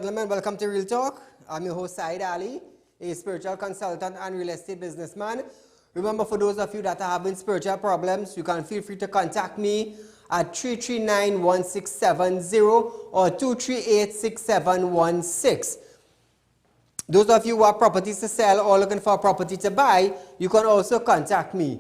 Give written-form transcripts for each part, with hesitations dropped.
gentlemen, welcome to Real Talk. I'm your host, Saieed Ali, a spiritual consultant and real estate businessman. Remember, for those of you that are having spiritual problems, you can feel free to contact me at 339-1670 or 238-6716. Those of you who have properties to sell or looking for a property to buy, you can also contact me.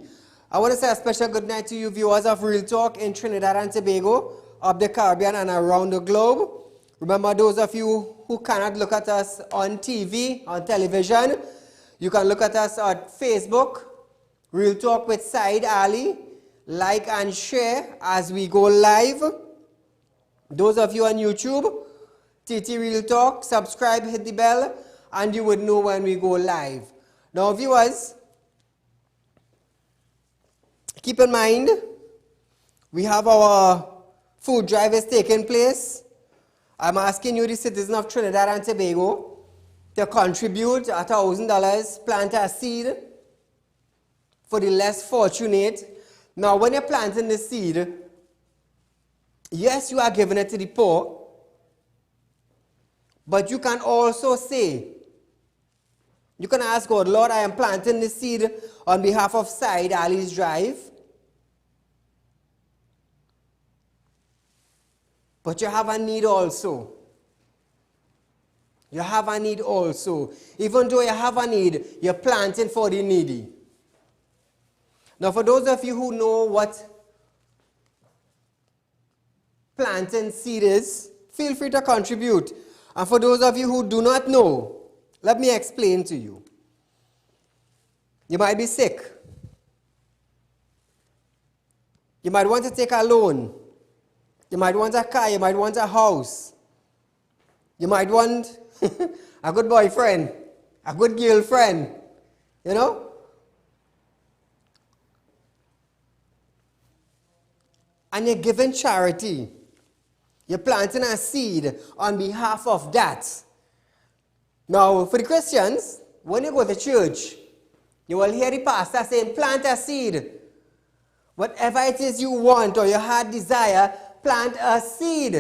I want to say a special good night to you viewers of Real Talk in Trinidad and Tobago, of the Caribbean and around the globe. Remember, those of you who cannot look at us on TV, on television, you can look at us on Facebook, Real Talk with Saieed Ali. Like and share as we go live. Those of you on YouTube, TT Real Talk, subscribe, hit the bell, and you would know when we go live. Now, viewers, keep in mind, we have our food drive is taking place. I'm asking you, the citizen of Trinidad and Tobago, to contribute $1,000, plant a seed for the less fortunate. Now, when you're planting the seed, yes, you are giving it to the poor, but you can also say, you can ask God, Lord, I am planting the seed on behalf of Saieed Ali's drive. But you have a need also. You have a need also. Even though you have a need, you're planting for the needy. Now, for those of you who know what planting seed is, feel free to contribute. And for those of you who do not know, let me explain to you. You might be sick. You might want to take a loan. You might want a car, you might want a house. You might want a good boyfriend, a good girlfriend, you know? And you're giving charity. You're planting a seed on behalf of that. Now, for the Christians, when you go to church, you will hear the pastor saying, plant a seed. Whatever it is you want or your heart desire, plant a seed.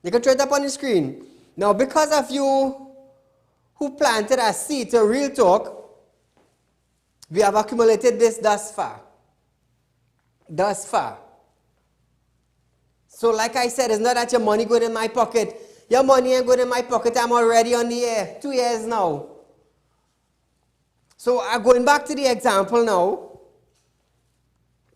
You can try it up on the screen. Now, because of you who planted a seed to Real Talk, we have accumulated this thus far. Thus far. So, like I said, it's not that your money going in my pocket. Your money ain't going in my pocket. I'm already on the air. 2 years now. So, I'm going back to the example now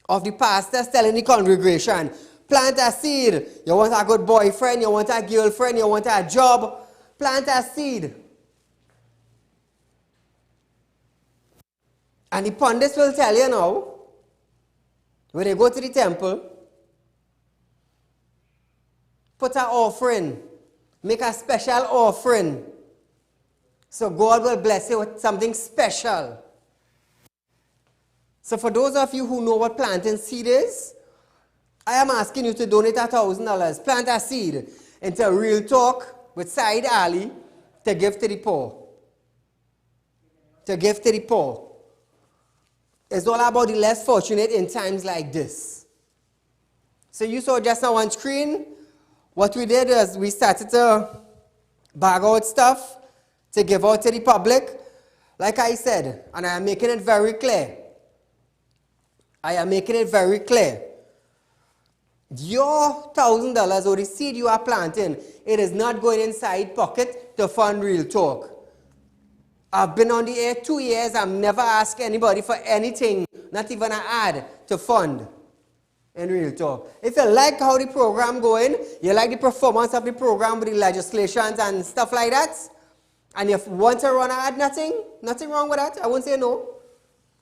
of the pastors telling the congregation, plant a seed. You want a good boyfriend, you want a girlfriend, you want a job, plant a seed. And the pundits will tell you now, when they go to the temple, put an offering, make a special offering, so God will bless you with something special. So for those of you who know what planting seed is, I am asking you to donate $1,000. Plant a seed into Real Talk with Saieed Ali to give to the poor. To give to the poor. It's all about the less fortunate in times like this. So you saw just now on screen, what we did is we started to bag out stuff to give out to the public. Like I said, and I am making it very clear. I am making it very clear. Your $1,000 or the seed you are planting, it is not going inside pocket to fund Real Talk. I've been on the air 2 years. I've never asked anybody for anything, not even an ad, to fund in Real Talk. If you like how the program going, you like the performance of the program with the legislations and stuff like that, and if you want to run an ad, nothing wrong with that. I wouldn't say no.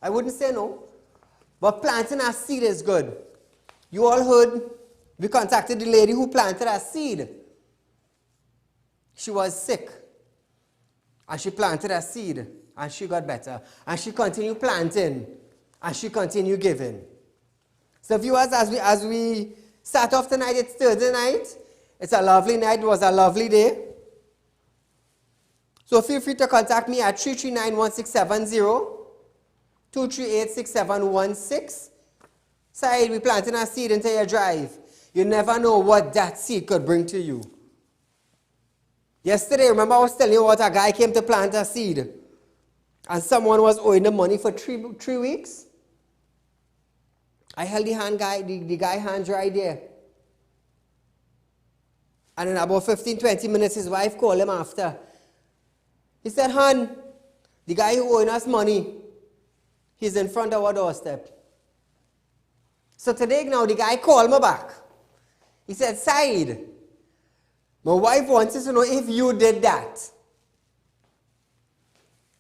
I wouldn't say no. But planting a seed is good. You all heard, we contacted the lady who planted a seed. She was sick. And she planted a seed. And she got better. And she continued planting. And she continued giving. So viewers, as we start off tonight, it's Thursday night. It's a lovely night. It was a lovely day. So feel free to contact me at 339-1670. 238-6716. Saieed, we planting a seed into your drive. You never know what that seed could bring to you. Yesterday, remember I was telling you what a guy came to plant a seed and someone was owing the money for three weeks? I held the guy hands right there. And in about 15-20 minutes, his wife called him after. He said, "Hon, the guy who owing us money, he's in front of our doorstep." So today now, the guy called me back. He said, "Saeed, my wife wants us to know if you did that."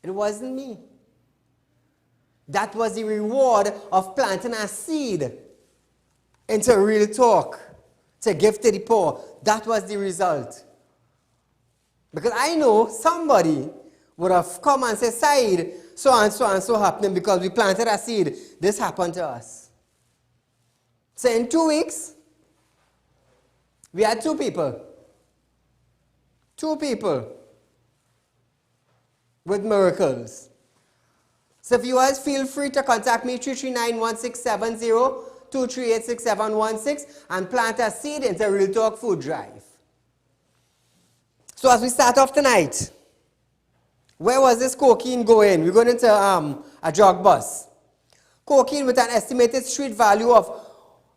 It wasn't me. That was the reward of planting a seed into real talk to give to the poor. That was the result. Because I know somebody would have come and said, "Saeed, so and so and so happening because we planted a seed. This happened to us." So in 2 weeks, we had two people. Two people with miracles. So viewers, feel free to contact me 339-1670, 238-6716 and plant a seed into Real Talk Food Drive. So as we start off tonight, where was this cocaine going? We're going into a drug bust. Cocaine with an estimated street value of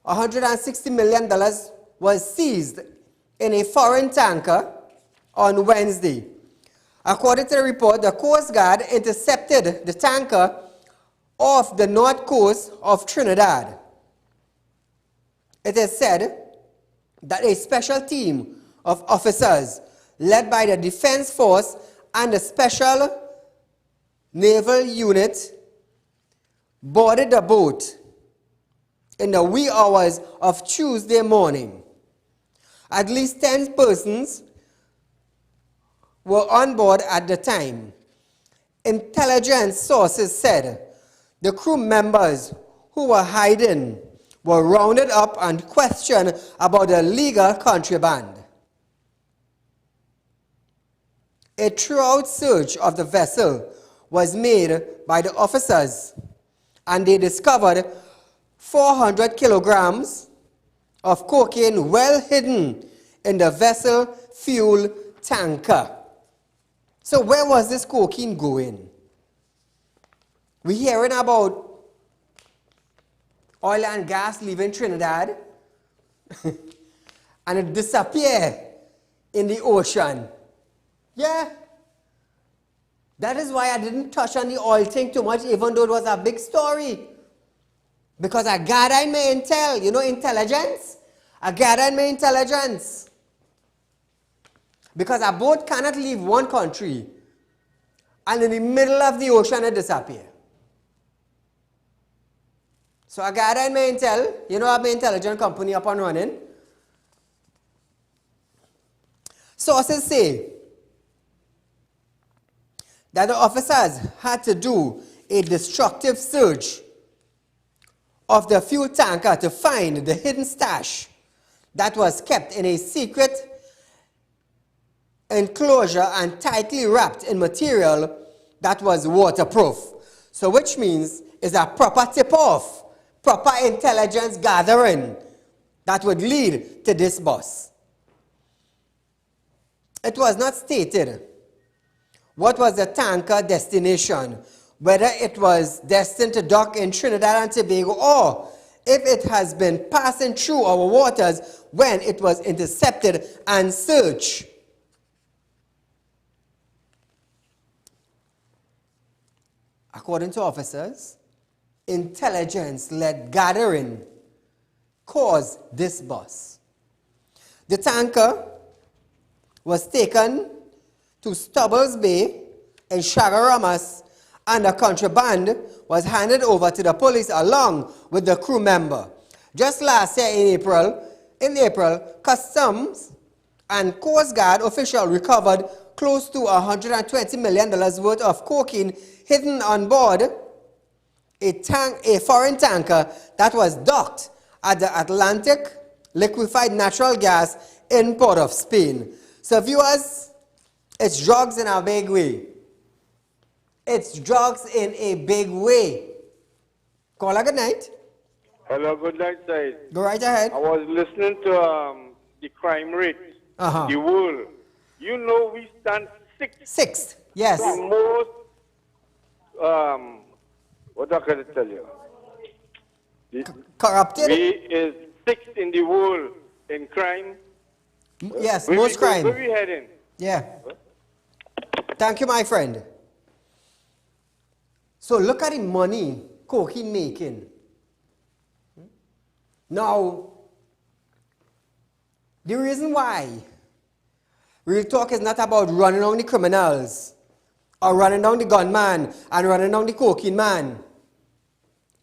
$160 million was seized in a foreign tanker on Wednesday. According to the report, the Coast Guard intercepted the tanker off the north coast of Trinidad. It is said that a special team of officers led by the Defense Force and the Special Naval Unit boarded the boat in the wee hours of Tuesday morning. At least 10 persons were on board at the time. Intelligence sources said the crew members who were hiding were rounded up and questioned about the legal contraband. A thorough search of the vessel was made by the officers, and they discovered 400 kilograms of cocaine well hidden in the vessel fuel tanker. So where was this cocaine going? We're hearing about oil and gas leaving Trinidad and it disappeared in the ocean. Yeah. That is why I didn't touch on the oil thing too much, even though it was a big story. Because I gathered my intel, intelligence. I gathered my intelligence. Because a boat cannot leave one country and in the middle of the ocean it disappear. So I gathered my intel, I have my intelligence company up and running. Sources say that the officers had to do a destructive search of the fuel tanker to find the hidden stash that was kept in a secret enclosure and tightly wrapped in material that was waterproof. So which means it's a proper tip-off, proper intelligence gathering that would lead to this bust. It was not stated what was the tanker destination, whether it was destined to dock in Trinidad and Tobago or if it has been passing through our waters when it was intercepted and searched. According to officers, intelligence-led gathering caused this bust. The tanker was taken to Stubbles Bay in Chaguaramas and the contraband was handed over to the police along with the crew member. Just last year in April, Customs and Coast Guard officials recovered close to $120 million worth of cocaine hidden on board a foreign tanker that was docked at the Atlantic liquefied natural gas in Port of Spain. So viewers, it's drugs in a big way. It's drugs in a big way. Caller, good night. Hello, good night, Said. Go right ahead. I was listening to the crime rate, the world. You know we stand sixth. Sixth, yes. The most, what I can tell you? Corrupted? We is sixth in the world in crime. Yes, Where most crime. Where we heading? Yeah. Thank you, my friend. So look at the money cocaine making. Now, the reason why real talk is not about running down the criminals or running down the gunman and running down the cocaine man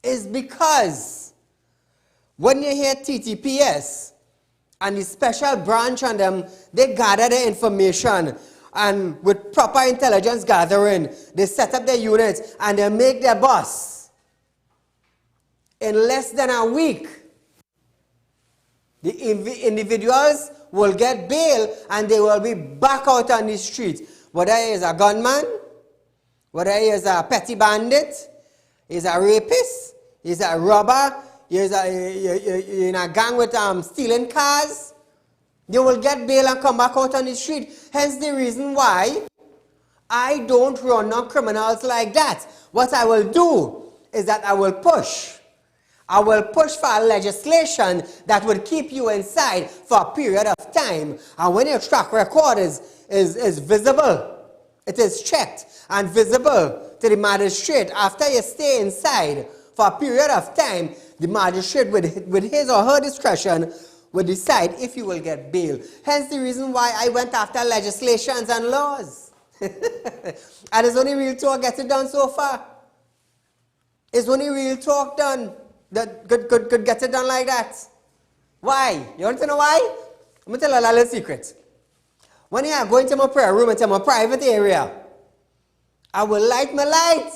is because when you hear TTPS and the special branch on them, they gather the information and with proper intelligence gathering, they set up their units and they make their bus. In less than a week, the individuals will get bail and they will be back out on the street. Whether he is a gunman, whether he is a petty bandit, he is a rapist, he is a robber, he is in a gang with stealing cars, they will get bail and come back out on the street. Hence the reason why I don't run on criminals like that. What I will do is that I will push for legislation that would keep you inside for a period of time. And when your track record is visible, it is checked and visible to the magistrate. After you stay inside for a period of time, the magistrate with his or her discretion will decide if you will get bail. Hence the reason why I went after legislations and laws. And it's only real talk gets it done so far. It's only real talk done that could get it done like that. Why? You want to know why? I'm going to tell you a little secret. When you are going to my prayer room, into my private area, I will light my light.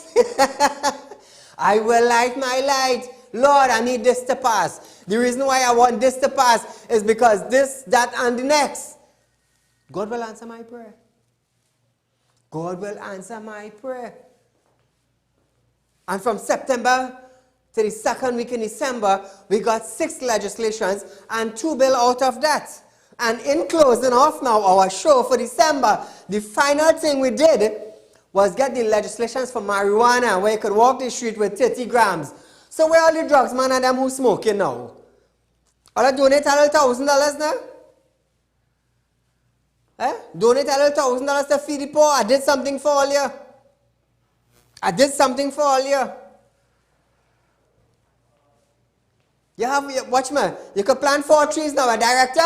I will light my light. Lord, I need this to pass. The reason why I want this to pass is because this, that, and the next. God will answer my prayer. God will answer my prayer. And from September to the second week in December, we got 6 legislations and 2 bills out of that. And in closing off now our show for December, the final thing we did was get the legislations for marijuana, where you could walk the street with 30 grams. So where are the drugs man and them who smoking now? All I donate a little $1,000 now? Donate a little $1,000 to feed the poor. I did something for all you. I did something for all you. You have, watch me, you could plant 4 trees now, a director?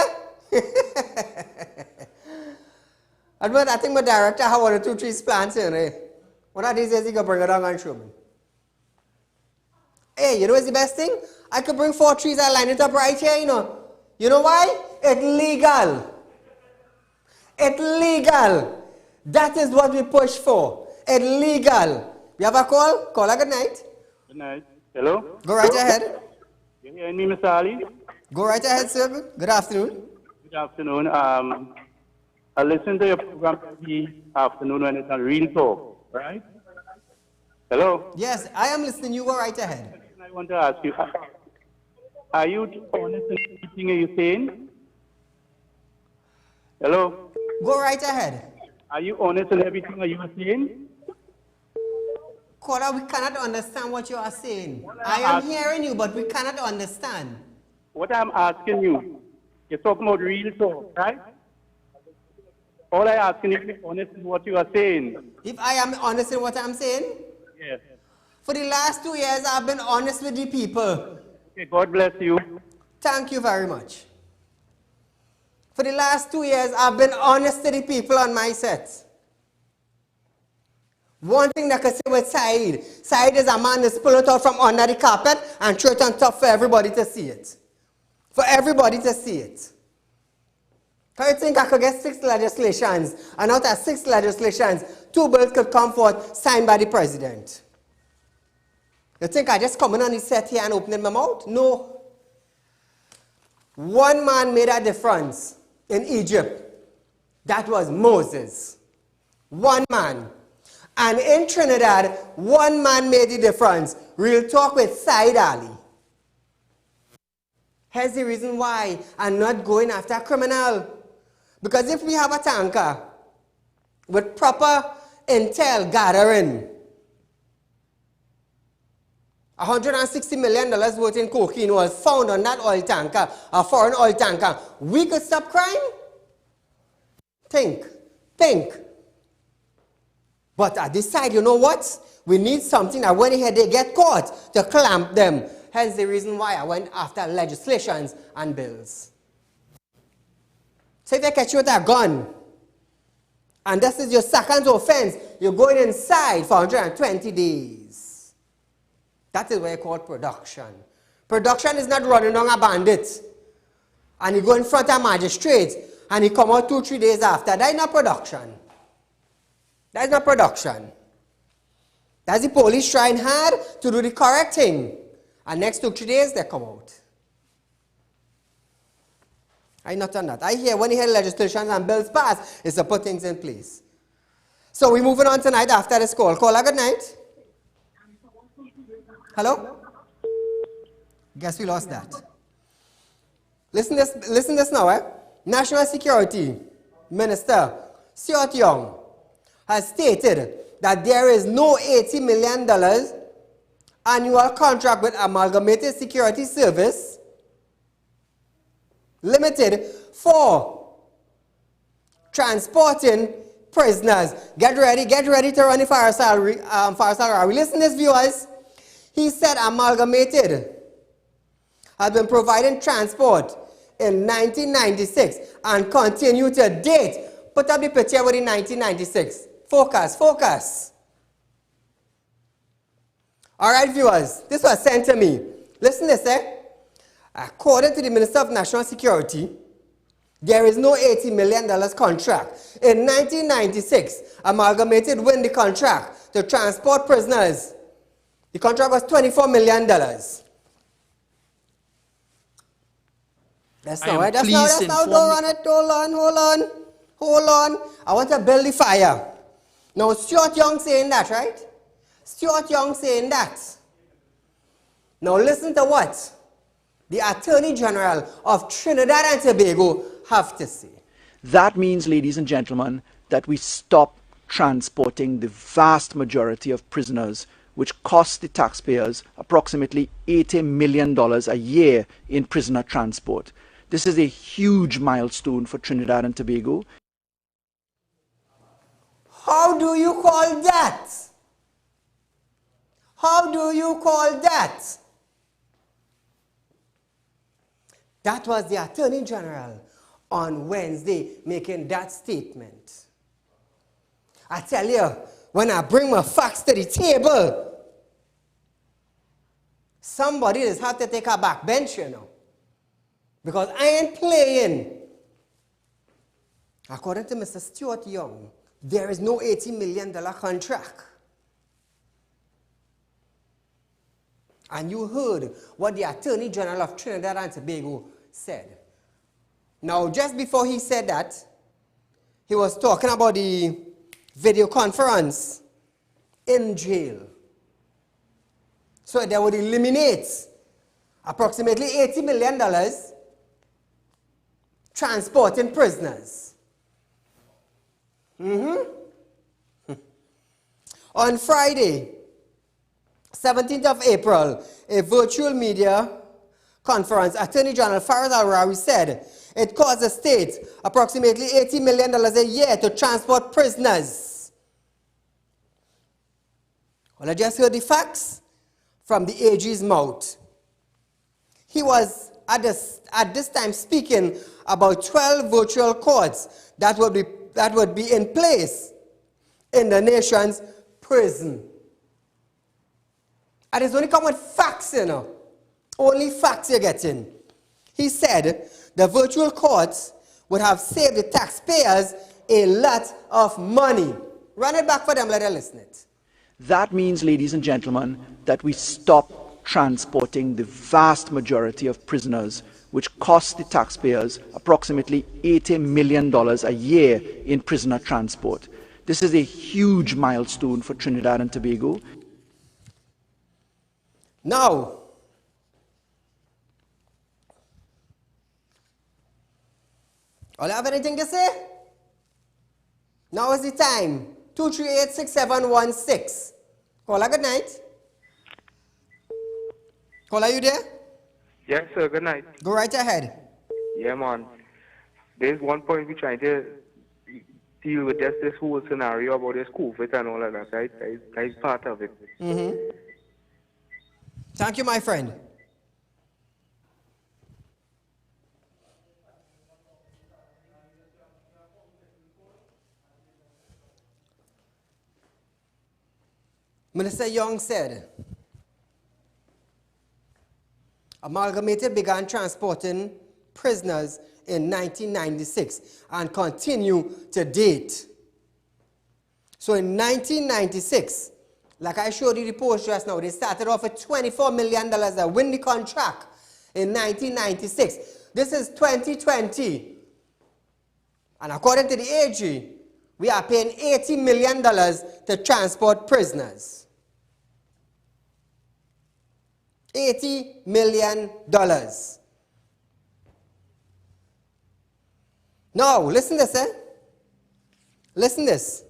I think my director have 1 or 2 trees planted. Eh? One of these days he could bring it down and show me. Hey, you know what's the best thing? I could bring 4 trees and line it up right here, you know. You know why? It's legal. It's legal. That is what we push for. It's legal. You have a call? Call her good night. Good night. Hello? Go right ahead. You hear me, Mr. Ali? Go right ahead, sir. Good afternoon. Good afternoon. I listen to your program every afternoon when it's on Real Talk, right? Hello? Yes, I am listening. You go right ahead. I want to ask you, are you honest in everything you're saying? Hello? Go right ahead. Are you honest in everything you are saying? Caller, we cannot understand what you are saying. I am hearing you, but we cannot understand. What I'm asking you, you're talking about Real Talk, right? All I asking you is to be honest in what you are saying. If I am honest in what I'm saying? Yes. For the last 2 years, I've been honest with the people. Okay, God bless you. Thank you very much. For the last 2 years, I've been honest to the people on my set. One thing that I can say with Saieed, Saieed is a man that's pulled it out from under the carpet and throw it on top for everybody to see it. For everybody to see it. I think I could get 6 legislations, and out of 6 legislations, 2 bills could come forth signed by the president. You think I just coming on the set here and opening my mouth? No. One man made a difference in Egypt. That was Moses. One man. And in Trinidad, one man made the difference. Real talk with Saieed Ali. Here's the reason why I'm not going after a criminal. Because if we have a tanker with proper intel gathering, $160 million worth in cocaine was found on that oil tanker, a foreign oil tanker, we could stop crime? Think. But I decide, you know what? We need something that when they get caught, to clamp them. Hence the reason why I went after legislations and bills. So if they catch you with a gun, and this is your second offense, you're going inside for 120 days. That is what you call production. Production is not running on a bandit. And you go in front of a magistrate, and he come out 2-3 days after. That is not production. That is not production. That's the police trying hard to do the correct thing. And next 2-3 days, they come out. I not on that. I hear when you hear legislation and bills pass, it's to put things in place. So we're moving on tonight after this call. Caller, good night. Hello? Guess we lost that. Listen this now, eh? National Security Minister Saieed Ali has stated that there is no $80 million annual contract with Amalgamated Security Service Limited for transporting prisoners. Get ready to run the fire salary. Listen to this, viewers. He said Amalgamated has been providing transport in 1996 and continue to date. Put up the picture with the 1996. Focus. All right, viewers, this was sent to me. Listen to this, eh? According to the Minister of National Security, there is no $80 million contract. In 1996, Amalgamated won the contract to transport prisoners. The contract was $24 million. That's now, that's now, don't run it, hold on. I want to build the fire. Now, Saieed Ali saying that, right? Saieed Ali saying that. Now, listen to what the Attorney General of Trinidad and Tobago have to say. That means, ladies and gentlemen, that we stop transporting the vast majority of prisoners, which cost the taxpayers approximately $80 million a year in prisoner transport. This is a huge milestone for Trinidad and Tobago. How do you call that? How do you call that? That was the Attorney General on Wednesday making that statement. I tell you, when I bring my facts to the table, somebody just have to take a back bench, you know. Because I ain't playing. According to Mr. Saieed Ali, there is no $80 million contract. And you heard what the Attorney General of Trinidad and Tobago said. Now, just before he said that, he was talking about the video conference in jail. So they would eliminate approximately $80 million transporting prisoners. On Friday, 17th of April, a virtual media conference, Attorney General Faraz Al-Rawi said it costs the state approximately $80 million a year to transport prisoners. Well, I just heard the facts from the AG's mouth. He was at this time speaking about 12 virtual courts that would be in place in the nation's prison. And it's only come with facts, you know. Only facts you're getting. He said the virtual courts would have saved the taxpayers a lot of money. Run it back for them, let them listen it. That means, ladies and gentlemen, that we stop transporting the vast majority of prisoners, which cost the taxpayers approximately $80 million a year in prisoner transport. This is a huge milestone for Trinidad and Tobago. Now, All you have anything to say? Now is the time. 238-6716. Caller, good night. Caller, you there? Yes, sir. Good night. Go right ahead. Yeah, man. There's one point we're trying to deal with this whole scenario about this COVID and all of that. Right? That is part of it. Thank you, my friend. Minister Young said, Amalgamated began transporting prisoners in 1996 and continue to date. So in 1996, like I showed you the post just now, they started off with $24 million to win the contract in 1996. This is 2020. And according to the AG, we are paying $80 million to transport prisoners. $80 million. Now, listen to this, eh? Listen to this.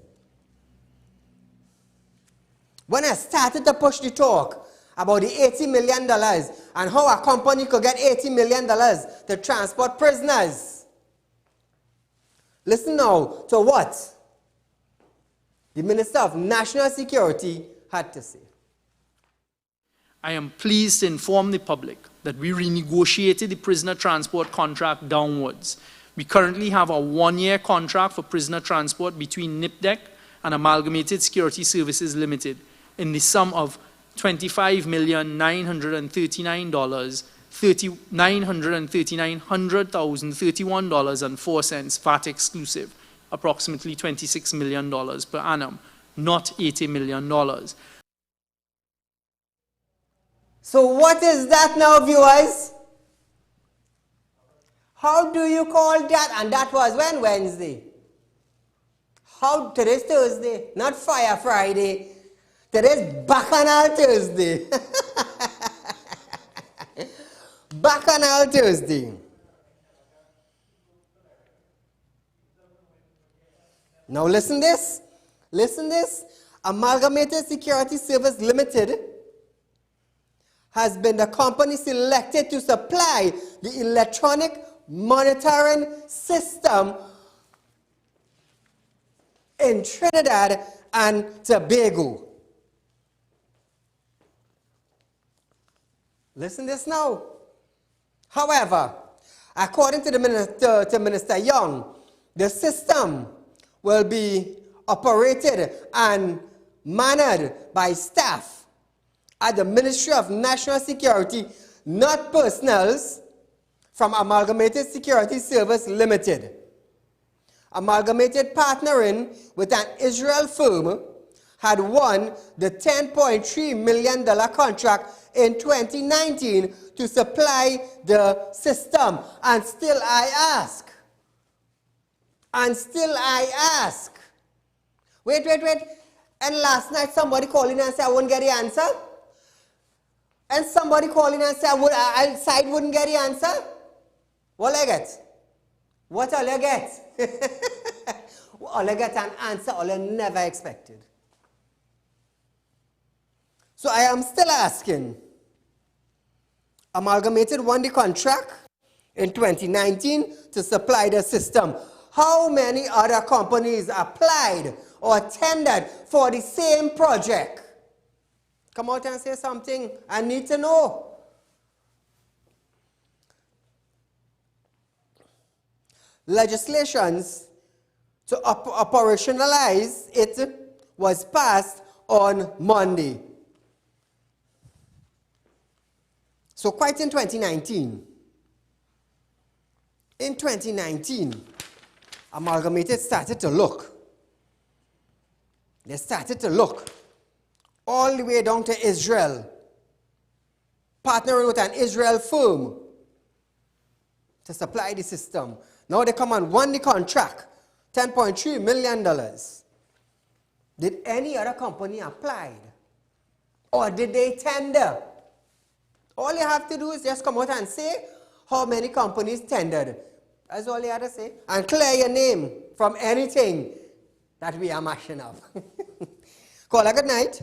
When I started to push the talk about the $80 million and how a company could get $80 million to transport prisoners, listen now to what the Minister of National Security had to say. I am pleased to inform the public that we renegotiated the prisoner transport contract downwards. We currently have a one-year contract for prisoner transport between NIPDEC and Amalgamated Security Services Limited in the sum of $939,131.04 VAT exclusive, approximately $26 million per annum, not $80 million. So what is that now, viewers? How do you call that? And that was when? Wednesday. Today's Thursday, not Fire Friday. Today's Bacchanal Thursday. Bacchanal Thursday. Now listen this. Listen this. Amalgamated Security Service Limited has been the company selected to supply the electronic monitoring system in Trinidad and Tobago. Listen this now. However, according to Minister Young, the system will be operated and managed by staff at the Ministry of National Security, not personnels from Amalgamated Security Service Limited. Amalgamated, partnering with an Israel firm, had won the $10.3 million contract in 2019 to supply the system. And still I ask. Wait. And last night somebody called in and said I wouldn't get the answer. And somebody called in and said Saieed wouldn't get the answer. What I get? What all you get? All you get an answer all you never expected. So I am still asking. Amalgamated won the contract in 2019 to supply the system. How many other companies applied or tendered for the same project? Come out and say something. I need to know. Legislations to operationalize it was passed on Monday. So quite in 2019, Amalgamated started to look. They started to look all the way down to Israel, partnering with an Israel firm to supply the system. Now they come and won the contract, $10.3 million. Did any other company apply? Or did they tender? All you have to do is just come out and say how many companies tendered. That's all you had to say. And clear your name from anything that we are mashing up. Caller, good night.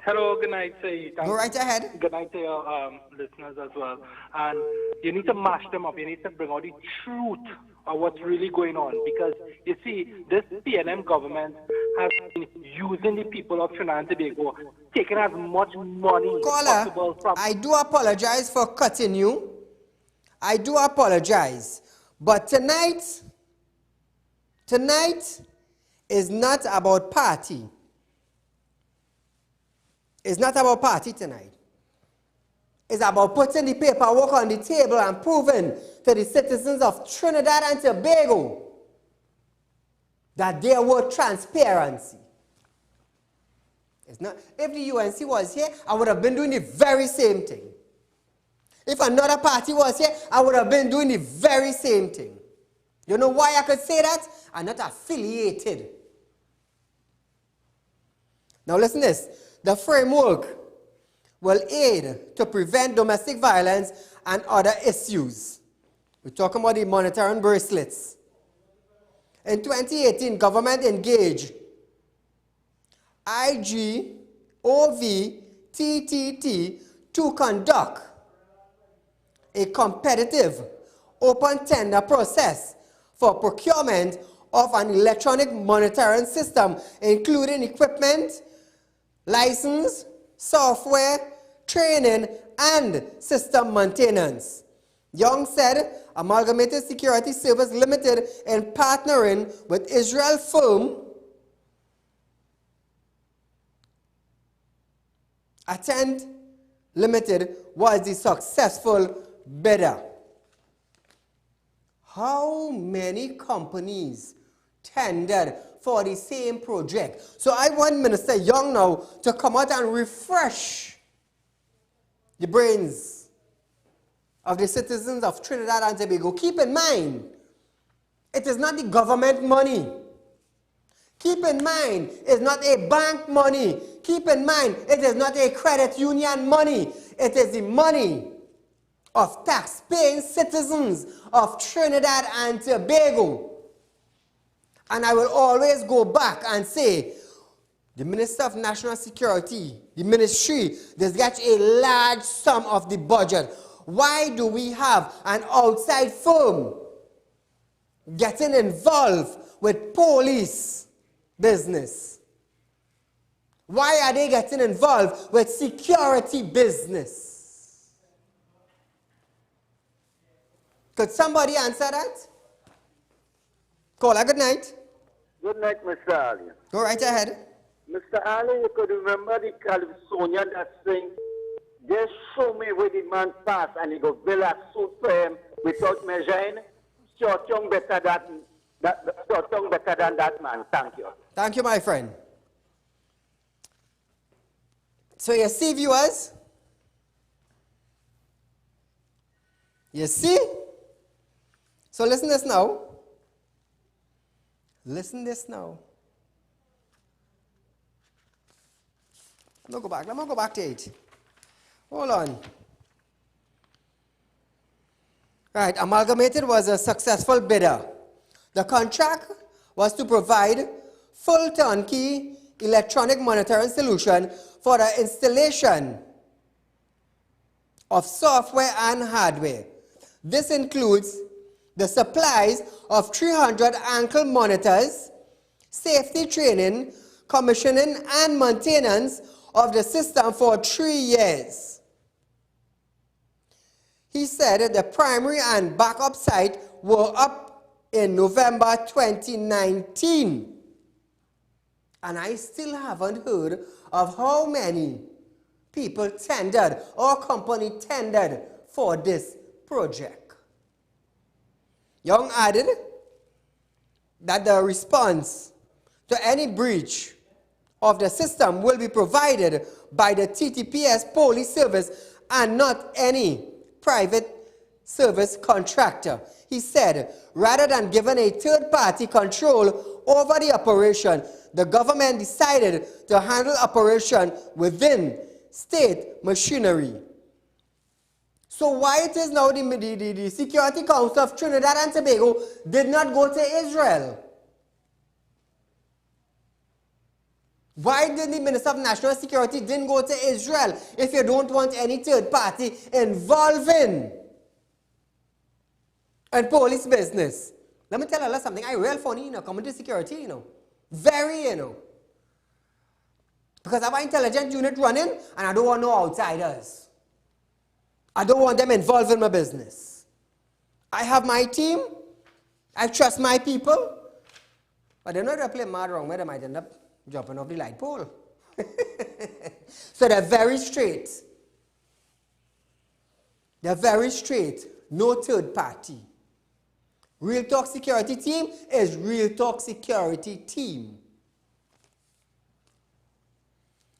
Hello, good night, Saeed. Go right ahead. Good night to your listeners as well. And you need to mash them up. You need to bring out the truth of what's really going on. Because, you see, this PNM government has been using the people of Trinidad and Tobago, taking as much money as possible from... I do apologize for cutting you. I do apologize. But tonight is not about party. It's not about party tonight. It's about putting the paperwork on the table and proving to the citizens of Trinidad and Tobago that there was transparency. It's not, if the UNC was here, I would have been doing the very same thing. If another party was here, I would have been doing the very same thing. You know why I could say that? I'm not affiliated. Now listen to this. The framework will aid to prevent domestic violence and other issues. We're talking about the monitoring bracelets. In 2018, government engaged IGOVTTT to conduct a competitive open tender process for procurement of an electronic monitoring system, including equipment, license, software, training, and system maintenance. Young said Amalgamated Security Service Limited, in partnering with Israel firm Attend Limited, was the successful bidder. How many companies tendered for the same project? So I want Minister Young now to come out and refresh the brains of the citizens of Trinidad and Tobago. Keep in mind, it is not the government money. Keep in mind, it's not a bank money. Keep in mind, it is not a credit union money. It is the money of tax-paying citizens of Trinidad and Tobago. And I will always go back and say, the Minister of National Security, the ministry, does get a large sum of the budget. Why do we have an outside firm getting involved with police business? Why are they getting involved with security business? Could somebody answer that? Caller, good night. Good night, Mr. Ali. Go right ahead. Mr. Ali, you could remember the California that saying, just show me where the man passed and he go build a suit for him without measuring. Short tongue better than that man. Thank you. Thank you, my friend. So you see, viewers? You see? So listen to this now. Listen to this now. Let me go back to it. Hold on. Right, Amalgamated was a successful bidder. The contract was to provide full turnkey electronic monitoring solution for the installation of software and hardware. This includes the supplies of 300 ankle monitors, safety training, commissioning and maintenance of the system for 3 years. He said the primary and backup site were up in November 2019. And I still haven't heard of how many people tendered or company tendered for this project. Young added that the response to any breach of the system will be provided by the TTPS police service and not any private service contractor. He said, rather than giving a third-party control over the operation, the government decided to handle operation within state machinery. So why it is now the Security Council of Trinidad and Tobago did not go to Israel? Why did the Minister of National Security didn't go to Israel if you don't want any third party involving in police business? Let me tell you something. I real funny, coming to security, Very, Because I have an intelligence unit running and I don't want no outsiders. I don't want them involved in my business. I have my team. I trust my people. But they're not going to play mad wrong where they might end up jumping off the light pole. So they're very straight. They're very straight. No third party. Real Talk Security Team is Real Talk Security Team.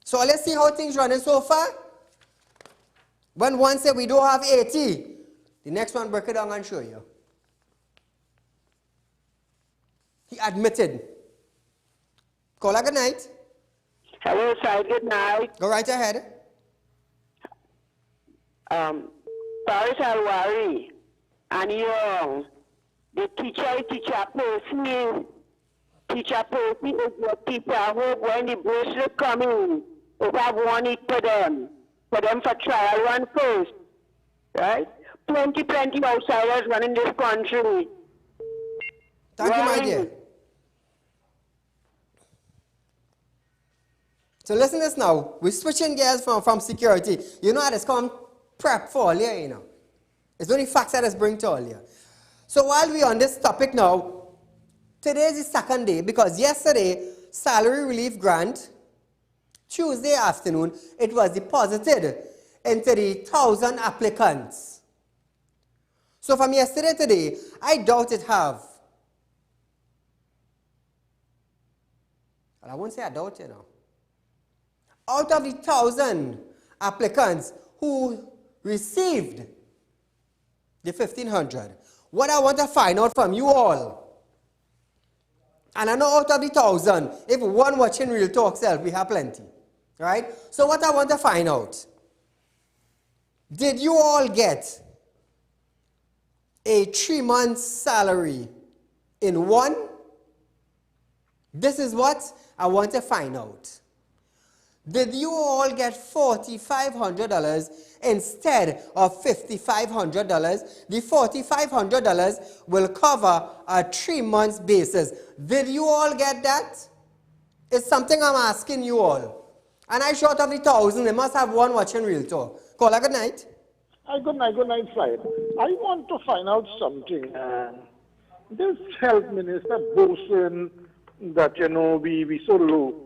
So let's see how things running so far. When one said we don't have 80, the next one break it down and show you. He admitted. Caller, good night. Hello, sir. Good night. Go right ahead. Paris Alwari and Young, the teacher person is the people who when the brochure come in, they have one it for them for trial run first, right? Plenty outsiders running this country. Thank you, my dear. So listen to this now. We're switching gears from security. You know how this come prep for all year, It's only facts that is bring to all year. So while we're on this topic now, today is the second day because yesterday, salary relief grant, Tuesday afternoon, it was deposited into the 1,000 applicants. So from yesterday to today, I doubt it have. Well, I won't say I doubt, Out of the 1,000 applicants who received the 1,500, what I want to find out from you all, and I know out of the 1,000, if one watching Real Talk self, we have plenty, right? So what I want to find out, did you all get a 3-month salary in one? This is what I want to find out. Did you all get $4,500 instead of $5,500? The $4,500 will cover a 3-month basis. Did you all get that? It's something I'm asking you all. And I short of the 1,000, they must have one watching Real Talk. Caller, good night. Good night, Friday. I want to find out something. This health minister boasting that, we so low.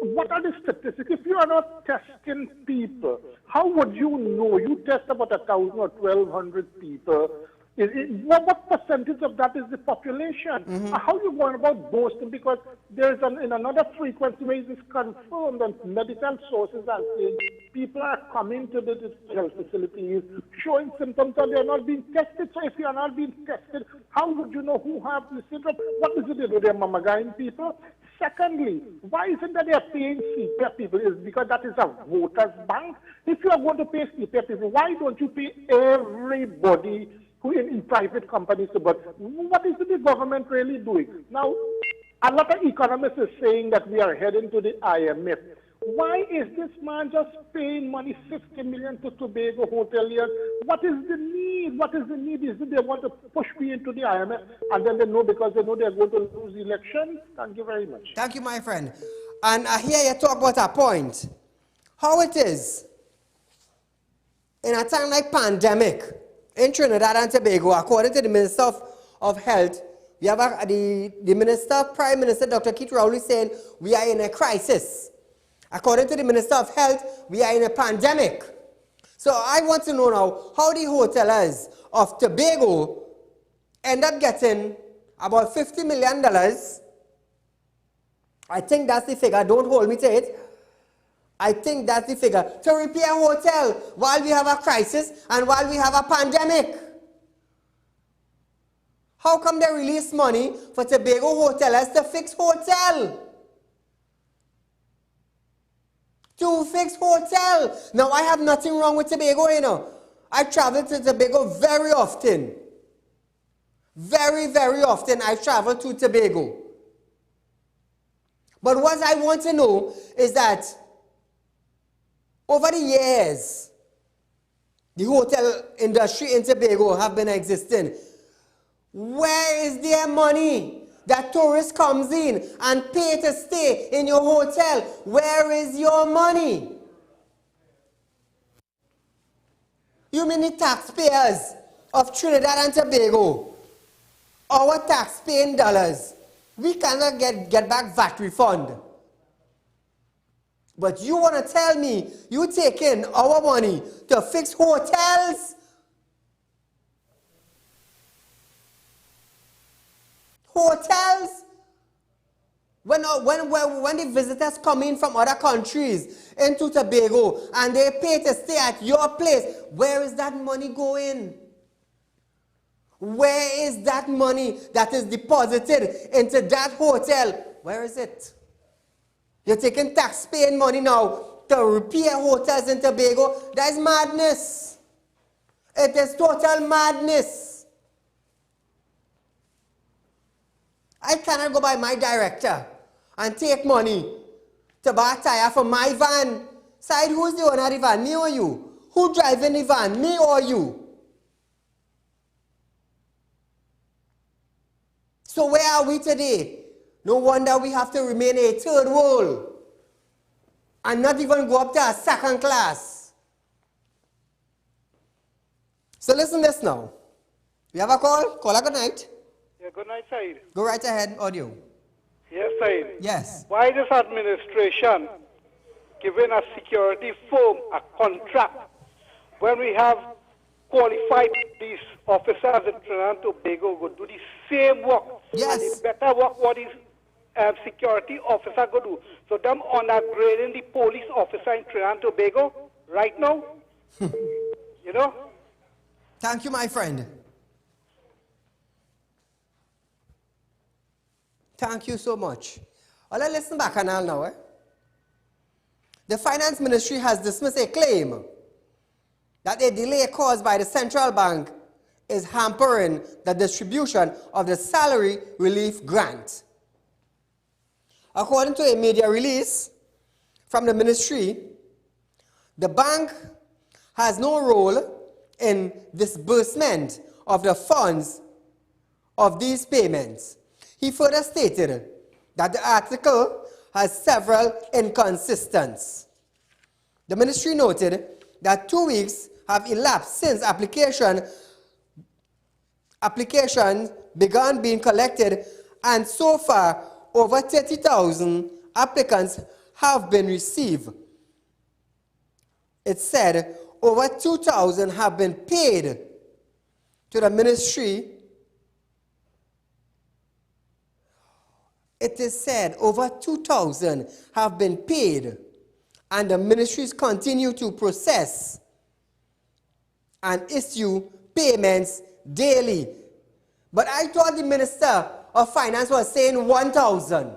What are the statistics? If you are not testing people, how would you know? You test about 1,000 or 1,200 people. What percentage of that is the population? How are you going about boasting? Because there's in another frequency where it is confirmed that medical sources are saying people are coming to the health facilities showing symptoms and they are not being tested. So if you are not being tested, how would you know who have the syndrome? What is it they do? They're mamagaing people? Secondly, why is it that they are paying CPAP people? Is because that is a voters' bank? If you are going to pay CPAP people, why don't you pay everybody who in private companies? But what is the government really doing? Now, a lot of economists are saying that we are heading to the IMF. Why is this man just paying money, $50 million to Tobago hoteliers? What is the need? What is the need? Is it they want to push me into the IMF and then they know because they know they're going to lose the election? Thank you very much. Thank you, my friend. And I hear you talk about a point. How it is, in a time like pandemic, in Trinidad and Tobago, according to the Minister of Health, we have the Minister, Prime Minister, Dr. Keith Rowley, saying we are in a crisis. According to the Minister of Health, we are in a pandemic. So I want to know now how the hoteliers of Tobago end up getting about $50 million. I think that's the figure. Don't hold me to it. I think that's the figure. To repair a hotel while we have a crisis and while we have a pandemic. How come they release money for Tobago hoteliers to fix hotel? To fix hotel. Now, I have nothing wrong with Tobago, I travel to Tobago very often. Very, very often I travel to Tobago. But what I want to know is that over the years, the hotel industry in Tobago have been existing. Where is their money that tourists comes in and pay to stay in your hotel? Where is your money? You mean the taxpayers of Trinidad and Tobago, our tax-paying dollars, we cannot get back VAT refund. But you want to tell me you taking our money to fix hotels? Hotels? When the visitors come in from other countries into Tobago and they pay to stay at your place, where is that money going? Where is that money that is deposited into that hotel? Where is it? You're taking tax-paying money now to repair hotels in Tobago. That is madness. It is total madness. I cannot go by my director and take money to buy a tire for my van. Said, who's the owner of the van, me or you? Who driving the van, me or you? So where are we today? No wonder we have to remain a third world and not even go up to a second class. So listen to this now. We have a call? Caller, good night. Yeah, good night, Said. Go right ahead, audio. Yes, Said. Yes. Why this administration giving a security firm a contract when we have qualified police officers in Trinidad and Tobago go do the same work? Yes. And the better work what is security officer go do. So them undergrading the police officer in Trinidad and Tobago right now. You know? Thank you, my friend. Thank you so much. Well, let's listen back on now. Eh? The Finance Ministry has dismissed a claim that a delay caused by the central bank is hampering the distribution of the salary relief grant. According to a media release from the ministry, the bank has no role in disbursement of the funds of these payments. He further stated that the article has several inconsistencies. The ministry noted that 2 weeks have elapsed since applications began being collected, and so far over 30,000 applicants have been received. It said over 2,000 have been paid to the ministry. It is said over 2,000 have been paid, and the ministries continue to process and issue payments daily. But I thought the Minister of Finance was saying 1,000.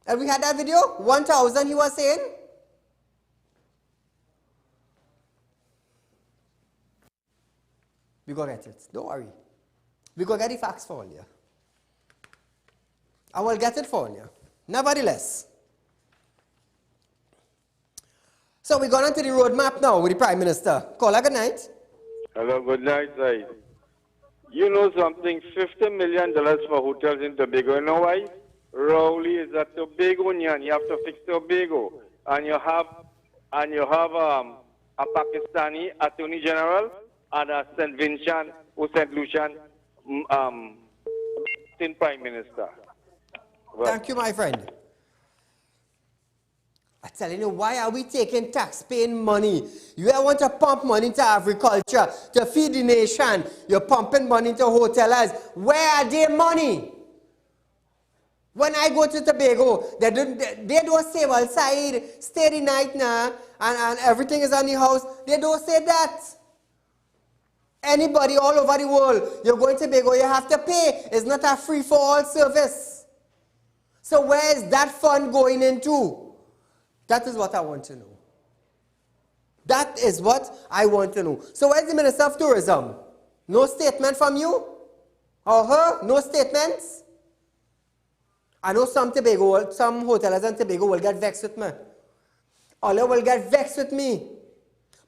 Have we had that video? 1,000 he was saying? We go get it. Don't worry. We go get the facts for you. I will get it for you. Nevertheless. So we're going on to the roadmap now with the Prime Minister. Caller, good night. Hello, good night, Said. You know something, $50 million for hotels in Tobago. You know why? Rowley is a Tobagonian. You have to fix Tobago. And you have a Pakistani Attorney General and a St. Vincent or St. Lucian Prime Minister. Well, thank you, my friend. I'm telling you, why are we taking tax-paying money? You want to pump money into agriculture, to feed the nation. You're pumping money into hoteliers. Where are their money? When I go to Tobago, they don't say, well, Saeed, stay the night now, and everything is on the house. They don't say that. Anybody all over the world, you're going to Tobago, you have to pay. It's not a free-for-all service. So where is that fund going into? That is what I want to know. That is what I want to know. So where's the Minister of Tourism? No statement from you? Or her? No statements? I know some hotels in Tobago will get vexed with me. All will get vexed with me.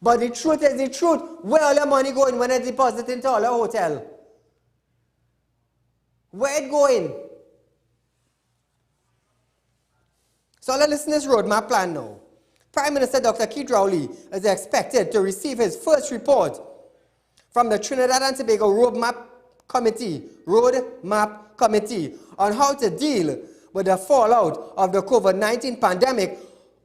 But the truth is the truth. Where all your money going when it's deposited into all your hotel? Where it going? So let's listen to this roadmap plan now. Prime Minister Dr. Keith Rowley is expected to receive his first report from the Trinidad and Tobago Roadmap Committee on how to deal with the fallout of the COVID-19 pandemic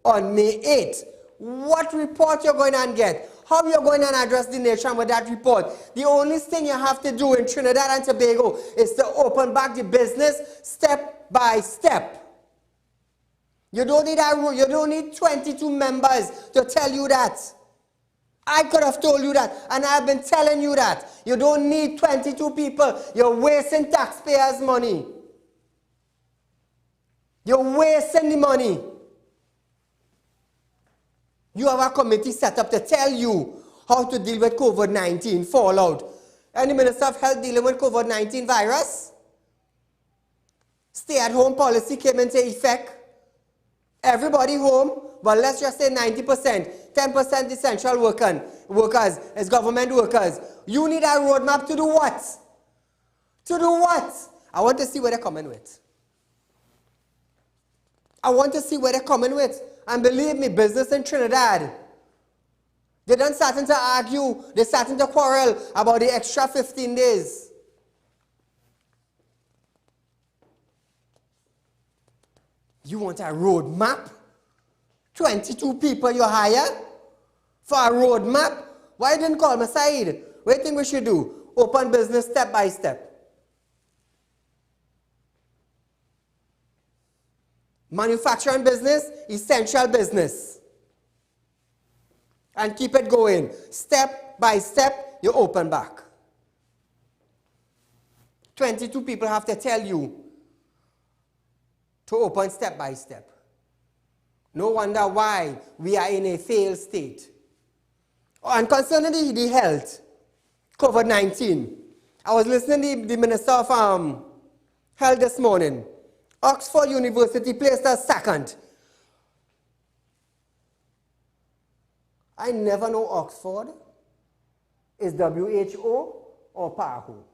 on May 8th. What report you're going to get? How you're going to address the nation with that report? The only thing you have to do in Trinidad and Tobago is to open back the business step by step. You don't need that rule. You don't need 22 members to tell you that. I could have told you that, and I've been telling you that. You don't need 22 people. You're wasting taxpayers' money. You're wasting the money. You have a committee set up to tell you how to deal with COVID-19 fallout. Any Minister of Health dealing with COVID-19 virus? Stay-at-home policy came into effect. Everybody home, but let's just say 90%, 10% essential workers as government workers. You need a roadmap to do what? To do what? I want to see where they're coming with. I want to see where they're coming with. And believe me, business in Trinidad, they done starting to argue, they're starting to quarrel about the extra 15 days. You want a roadmap? 22 people you hire for a roadmap? Why didn't call me Saieed? What do you think we should do? Open business step by step. Manufacturing business, essential business. And keep it going. Step by step, you open back. 22 people have to tell you to open step by step. No wonder why we are in a failed state. And concerning the health, COVID-19, I was listening to the Minister of Health this morning. Oxford University placed us second. I never know Oxford is WHO or PAHO.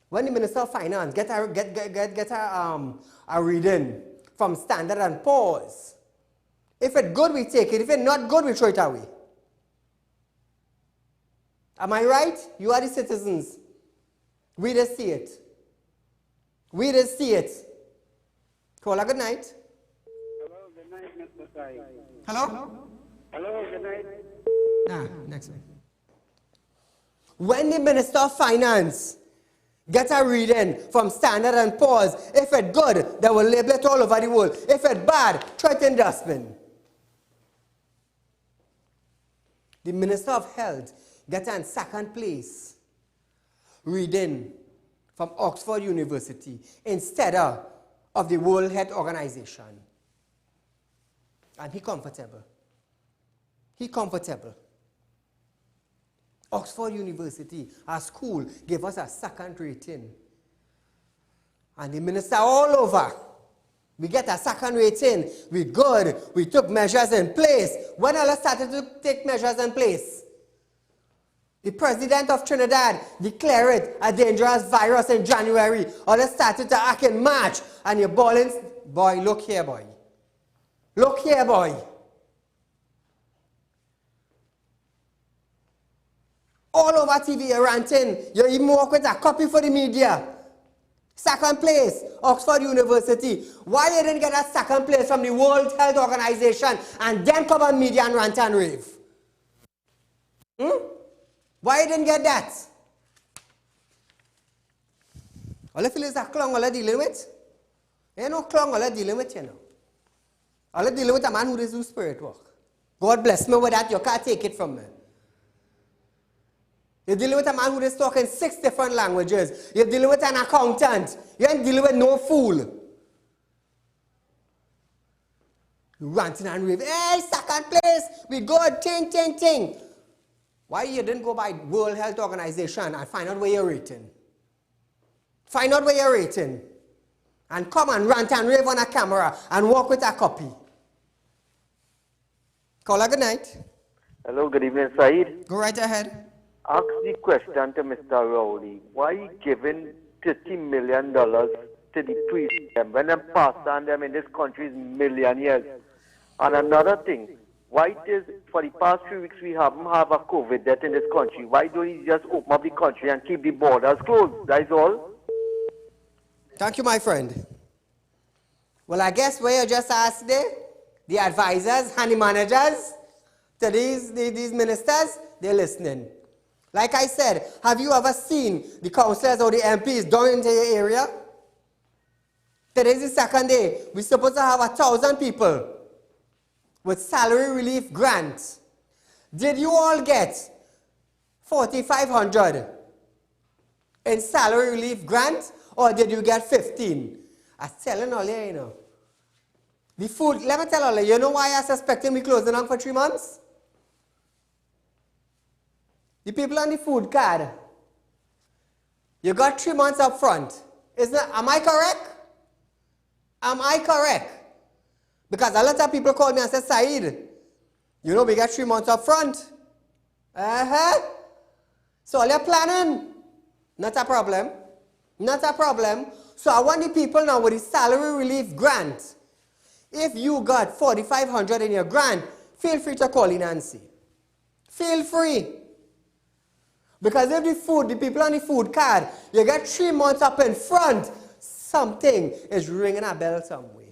When the Minister of Finance get a reading from Standard & Poor's, if it's good, we take it. If it's not good, we throw it away. Am I right? You are the citizens. We just see it. We just see it. Call a good night. Hello, good night, Mr. Saieed. Hello? Hello, good night. Next one. When the Minister of Finance get a reading from Standard & Poor's, if it's good, they will label it all over the world. If it's bad, throw it in the dustbin. The Minister of Health get in second place reading from Oxford University instead of the World Health Organization. And he comfortable. He comfortable. Oxford University, our school, gave us a second rating. And the minister all over, we get a second rating. We good. We took measures in place. When Allah started to take measures in place? The president of Trinidad declared it a dangerous virus in January. Allah started to act in March. And you're balling, boy, look here, boy. Look here, boy. All over TV, you're ranting. You even work with a copy for the media. Second place, Oxford University. Why you didn't get a second place from the World Health Organization and then come on media and rant and rave? Why you didn't get that? All you feel is a clown all you dealing with? You know clown all you dealing with, you know. All you dealing with a man who does do spirit work. God bless me with that, you can't take it from me. You're dealing with a man who is talking 6 different languages. You're dealing with an accountant. You ain't dealing with no fool. Ranting and raving, hey, second place, we good, ting. Why you didn't go by World Health Organization and find out where you're rating? Find out where you're rating. And come and rant and rave on a camera and walk with a copy. Caller, good night. Hello, good evening, Saeed. Go right ahead. Ask the question to Mr. Rowley. Why he giving $30 million to the priests when them pastor and them in this country is millionaires? And another thing, why it is for the past few weeks we haven't have a COVID death in this country? Why don't you just open up the country and keep the borders closed? That is all. Thank you, my friend. Well, I guess where you just asked there, the advisors and the managers to these ministers, they're listening. Like I said, have you ever seen the councillors or the MPs down into your area? Today's the second day. We're supposed to have 1,000 people with salary relief grants. Did you all get 4,500 in salary relief grant, or did you get 15? I'm telling all you, you know. The food, let me tell all you know why I'm suspecting we closing down for 3 months? The people on the food card, you got 3 months up front. Am I correct? Am I correct? Because a lot of people call me and say, Saeed, you know we got 3 months up front. So all you're planning, not a problem. Not a problem. So I want the people now with the salary relief grant. If you got 4,500 in your grant, feel free to call in Nancy. Feel free. Because if the people on the food card, you get 3 months up in front, something is ringing a bell somewhere.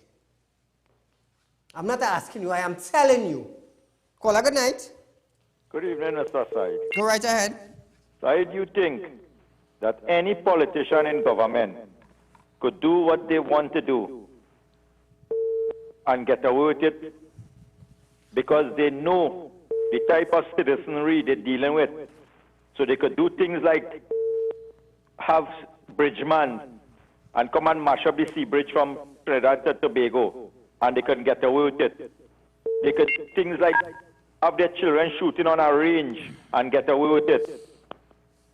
I'm not asking you, I am telling you. Caller, good night. Good evening, Mr. Saeed. Go right ahead. Saeed, you think that any politician in government could do what they want to do and get away with it because they know the type of citizenry they're dealing with? So they could do things like have bridgemen and come and mash up the sea bridge from Trinidad to Tobago, and they couldn't get away with it. They could do things like have their children shooting on a range and get away with it.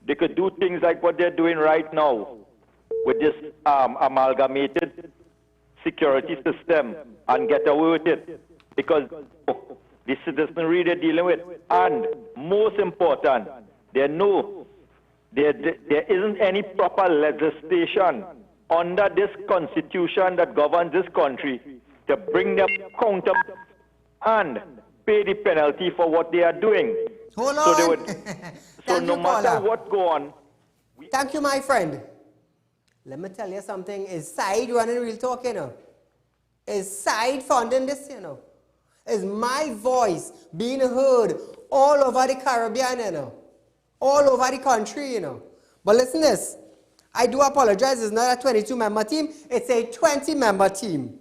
They could do things like what they're doing right now with this amalgamated security system and get away with it because the citizenry they're dealing with. And most important, there isn't any proper legislation under this constitution that governs this country to bring them accountable and pay the penalty for what they are doing. Hold on. So they would. So no matter what go on. Thank you, my friend. Let me tell you something. Is Saeed running Real Talk, you know? Is Saeed funding this, you know? Is my voice being heard all over the Caribbean, you know? All over the country, you know? But listen this. I do apologize. It's not a 22-member team. It's a 20-member team.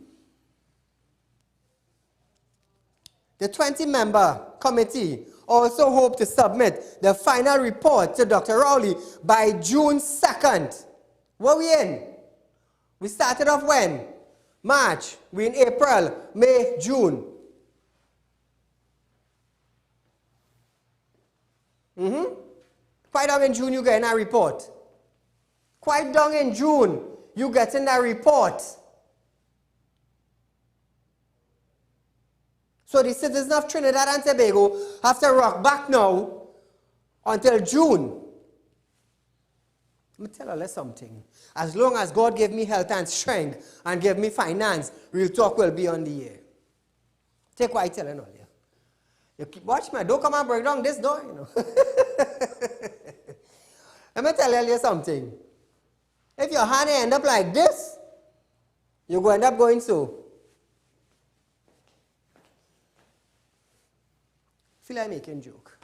The 20-member committee also hope to submit the final report to Dr. Rowley by June 2nd. What we in? We started off when? March. We in April, May, June. Quite down in June, you getting a report. Quite down in June, you getting a report. So the citizens of Trinidad and Tobago have to rock back now until June. Let me tell you something. As long as God give me health and strength and give me finance, Real Talk will be on the air. Take what I tell you all. You keep watch me. Don't come and break down this door, you know. Let me tell you something. If your hand end up like this, you're going to end up going so. Feel like making joke.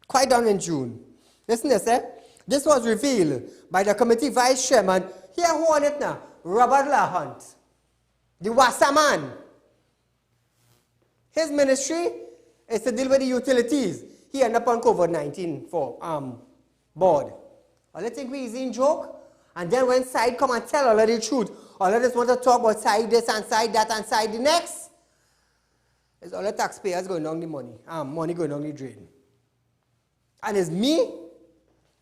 Quite down in June. Listen to this, This was revealed by the committee vice chairman. Here who on it now? Robert LaHunt. The Wasserman. His ministry is to deal with the utilities. He ended up on COVID-19 for board. All you think we easy in joke? And then when Saeed come and tell all of the truth, all of us want to talk about Saeed this and Saeed that and Saeed the next. It's all the taxpayers going down the money. Money going down the drain. And it's me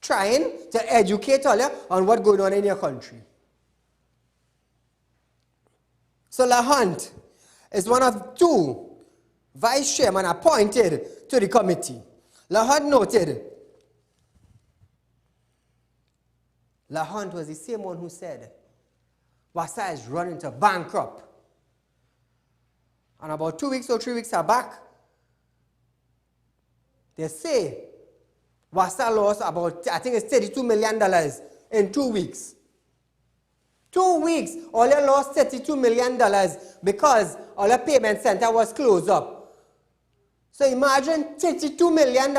trying to educate all you on what's going on in your country. So LaHunt is one of 2 vice chairmen appointed to the committee. LaHunt noted, LaHunt was the same one who said, Wassa is running to bankrupt. And about 2 weeks or 3 weeks back, they say Wassa lost about, I think it's $32 million in 2 weeks. 2 weeks, all they lost $32 million because all the payment center was closed up. So imagine $32 million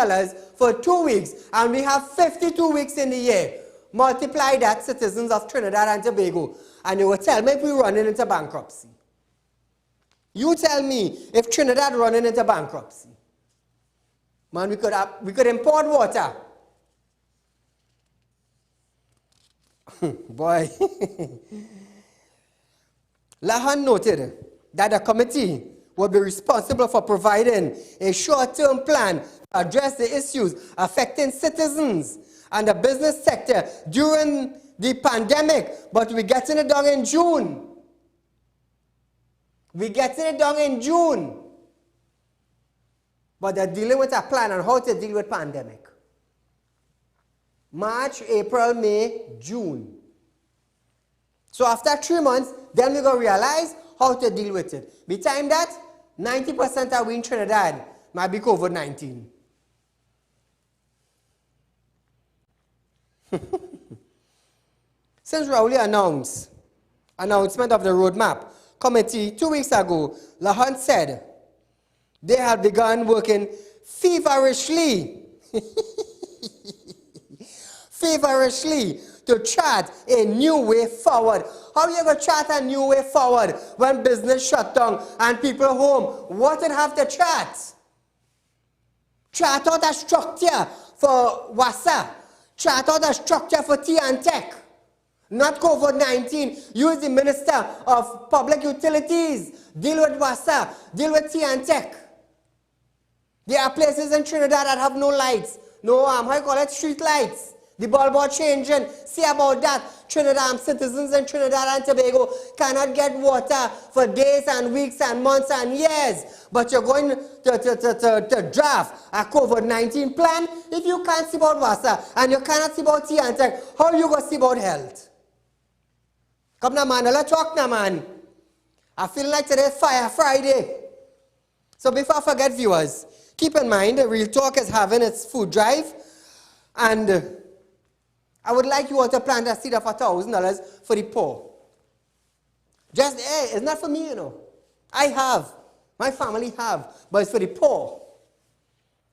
for 2 weeks, and we have 52 weeks in the year. Multiply that, citizens of Trinidad and Tobago, and you will tell me if we're running into bankruptcy. You tell me if Trinidad running into bankruptcy. Man, we could import water. Boy. LaHunt noted that the committee will be responsible for providing a short-term plan to address the issues affecting citizens and the business sector during the pandemic, but we're getting it done in June. We're getting it done in June. But they're dealing with a plan on how to deal with pandemic. March, April, May, June. So after 3 months, then we're going to realize how to deal with it. By the time that, 90% of we in Trinidad might be COVID-19. Since Rowley announcement of the roadmap committee 2 weeks ago, LaHunt said they had begun working feverishly to chart a new way forward. How are you going to chart a new way forward when business shut down and people home? What would have to chart? Chart out a structure for Wassa. Chart out a structure for Tea and Tech. Not COVID-19. Use the Minister of Public Utilities. Deal with Wassa. Deal with Tea and Tech. There are places in Trinidad that have no lights. No, how you call it? Street lights. The bulb are changing. See about that. Trinidad citizens in Trinidad and Tobago cannot get water for days and weeks and months and years. But you're going to draft a COVID-19 plan. If you can't see about water and you cannot see about Tea and Tech, how are you going to see about health? Come now, man. Let's talk now, man. I feel like today's Fire Friday. So before I forget, viewers, keep in mind Real Talk is having its food drive. And I would like you all to plant a seed of $1,000 for the poor. Just, hey, it's not for me, you know. I have. My family have. But it's for the poor.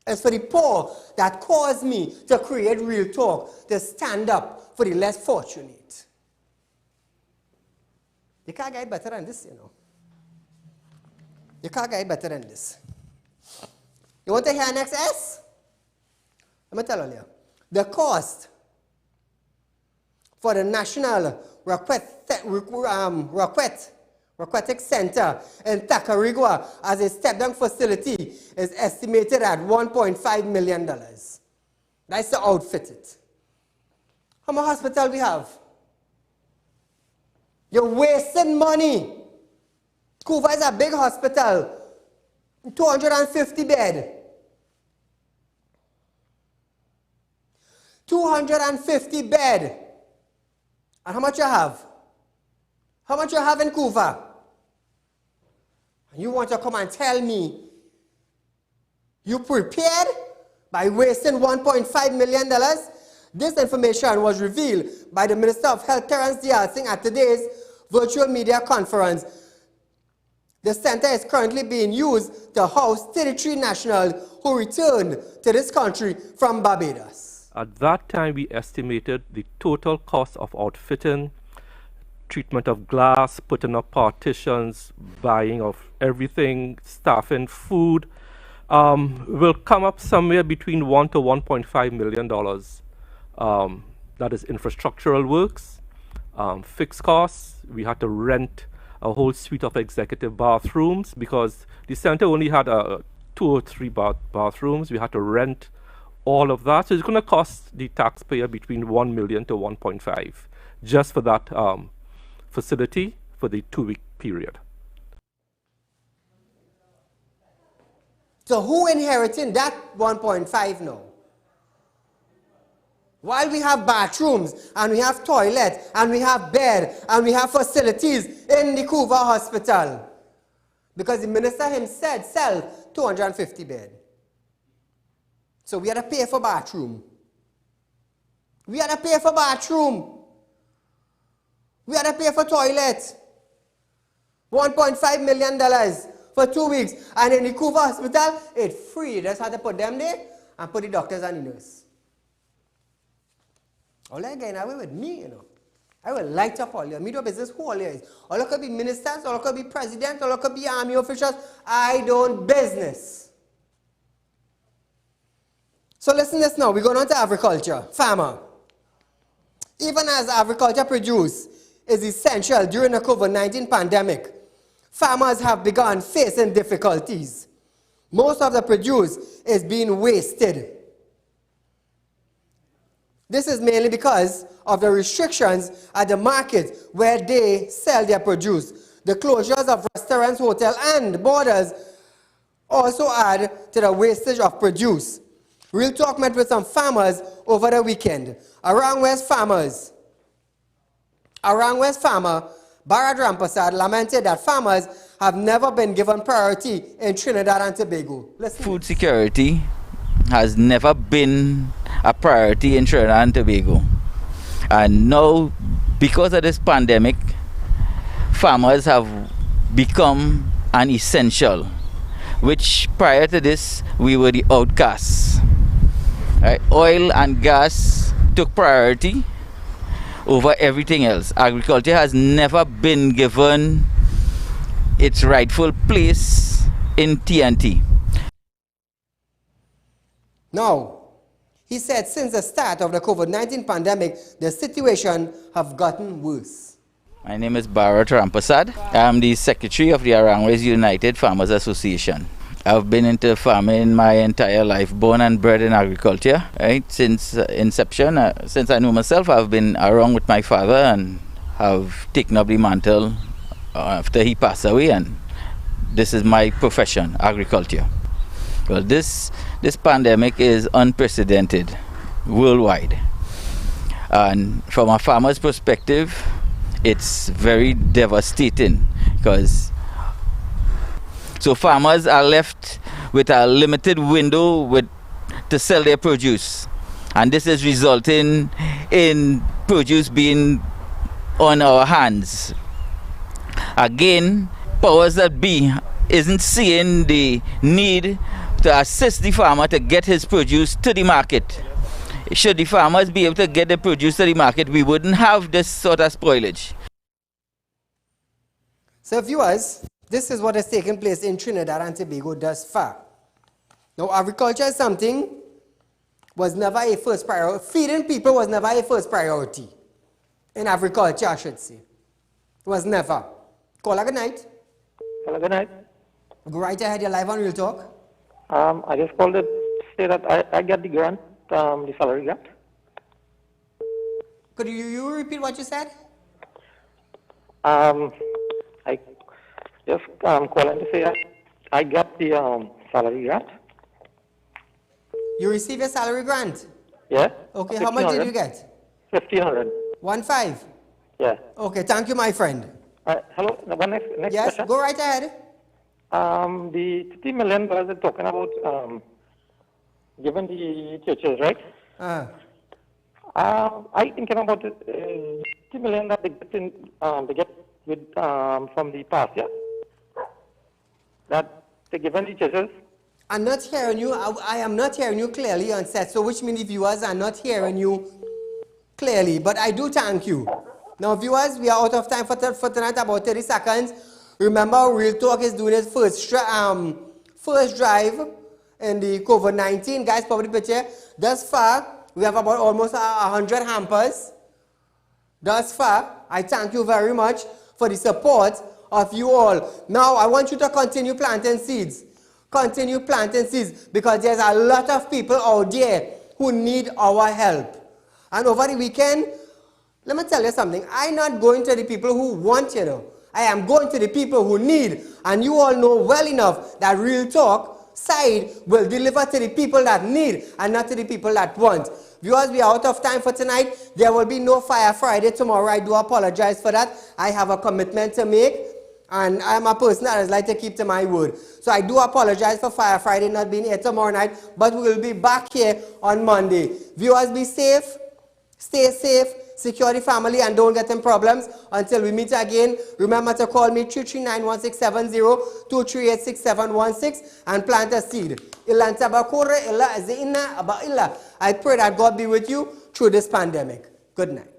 It's for the poor that caused me to create Real Talk, to stand up for the less fortunate. You can't get better than this, you know. You can't get better than this. You want to hear next S? Let me tell you. The cost for the National Aquatic Center in Tacarigua as a step-down facility is estimated at $1.5 million. That's to outfit it. How much hospital we have? You're wasting money. Cuba is a big hospital, 250 bed. 250 bed. And how much you have? How much you have in Cuba? And you want to come and tell me you prepared by wasting $1.5 million? This information was revealed by the Minister of Health, Terence Dialsing, at today's virtual media conference. The center is currently being used to house 33 nationals who returned to this country from Barbados. At that time, we estimated the total cost of outfitting, treatment of glass, putting up partitions, buying of everything, staffing, food, will come up somewhere between $1 to $1.5 million. That is infrastructural works, fixed costs. We had to rent a whole suite of executive bathrooms, because the center only had 2 or 3 bathrooms. We had to rent all of that. So it's going to cost the taxpayer between $1 million to 1.5 just for that facility for the 2-week period. So who inheriting that 1.5 now? While we have bathrooms, and we have toilet, and we have bed, and we have facilities in the Couva Hospital. Because the minister himself 250 bed. So we had to pay for bathroom. We had to pay for bathroom. We had to pay for toilet. $1.5 million for 2 weeks. And in the Couva Hospital, it's free. You just had to put them there and put the doctors and the nurse. All that getting away with me, you know. I will light up all your media business who all is. All could be ministers, all could be presidents, all could be army officials. I don't business. So listen to this now. We're going on to agriculture. Farmer. Even as agriculture produce is essential during the COVID-19 pandemic, farmers have begun facing difficulties. Most of the produce is being wasted. This is mainly because of the restrictions at the market where they sell their produce. The closures of restaurants, hotels, and borders also add to the wastage of produce. Real Talk met with some farmers over the weekend. Around West farmer Bharat Rampasad lamented that farmers have never been given priority in Trinidad and Tobago. Food security has never been a priority in Trinidad and Tobago. And now, because of this pandemic, farmers have become an essential, which prior to this, we were the outcasts. Right? Oil and gas took priority over everything else. Agriculture has never been given its rightful place in TNT. Now, he said since the start of the COVID-19 pandemic, the situation have gotten worse. My name is Bharat Rampasad. I am the secretary of the Arangwes United Farmers Association. I've been into farming my entire life, born and bred in agriculture, right? Since inception, since I know myself, I've been around with my father and have taken up the mantle after he passed away, and this is my profession, agriculture. Well, this pandemic is unprecedented worldwide, and from a farmer's perspective, it's very devastating because so farmers are left with a limited window to sell their produce, and this is resulting in produce being on our hands. Again, powers that be isn't seeing the need to assist the farmer to get his produce to the market. Should the farmers be able to get the produce to the market, we wouldn't have this sort of spoilage. So viewers, this is what has taken place in Trinidad and Tobago thus far. Now, agriculture is something was never a first priority. Feeding people was never a first priority. In agriculture, I should say. It was never. Call a good night. Call a good night. Go right ahead, you're live on Real Talk. I just called to say that I got the grant, the salary grant. Could you repeat what you said? I just calling to say I got the salary grant. You received a salary grant? Yeah. Okay, how much did you get? 1,500. 1.5? Yeah. Okay, thank you, my friend. Hello, one next yes, question. Go right ahead. The $30 million they're talking about given the churches, right? I thinking about it, $30 million that they get with from the past, yeah? That they given the churches. I'm not hearing you. I am not hearing you clearly on set, so which means the viewers are not hearing you clearly, but I do thank you. Now, viewers, we are out of time for tonight, about 30 seconds. Remember, Real Talk is doing its first drive in the COVID-19. Guys, public picture. Thus far, we have about almost 100 hampers. Thus far, I thank you very much for the support of you all. Now, I want you to continue planting seeds. Continue planting seeds because there's a lot of people out there who need our help. And over the weekend, let me tell you something. I'm not going to the people who want, you know. I am going to the people who need. And you all know well enough that Real Talk side will deliver to the people that need and not to the people that want. Viewers, we are out of time for tonight. There will be no Fire Friday tomorrow. I do apologize for that. I have a commitment to make. And I'm a person that is like to keep to my word. So I do apologize for Fire Friday not being here tomorrow night. But we will be back here on Monday. Viewers, be safe. Stay safe. Secure the family and don't get in problems. Until we meet again, remember to call me 339-1670, 238-6716 and plant a seed. I pray that God be with you through this pandemic. Good night.